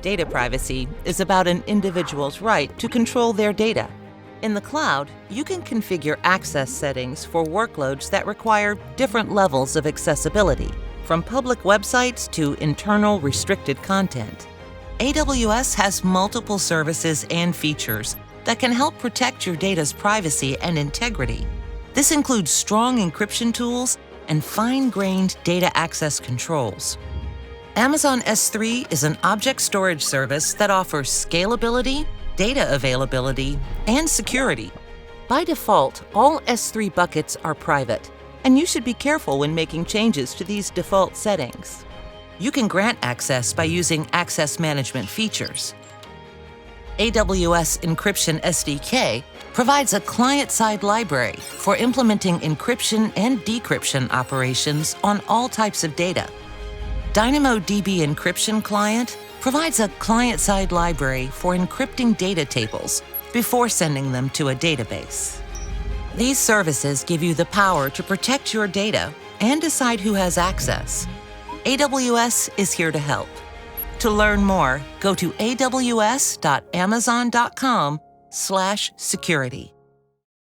Data privacy is about an individual's right to control their data. In the cloud, you can configure access settings for workloads that require different levels of accessibility, from public websites to internal restricted content. AWS has multiple services and features that can help protect your data's privacy and integrity. This includes strong encryption tools and fine-grained data access controls. Amazon S3 is an object storage service that offers scalability, data availability, and security. By default, all S3 buckets are private, and you should be careful when making changes to these default settings. You can grant access by using access management features. AWS Encryption SDK provides a client-side library for implementing encryption and decryption operations on all types of data. DynamoDB Encryption Client provides a client-side library for encrypting data tables before sending them to a database. These services give you the power to protect your data and decide who has access. AWS is here to help. To learn more, go to aws.amazon.com/security.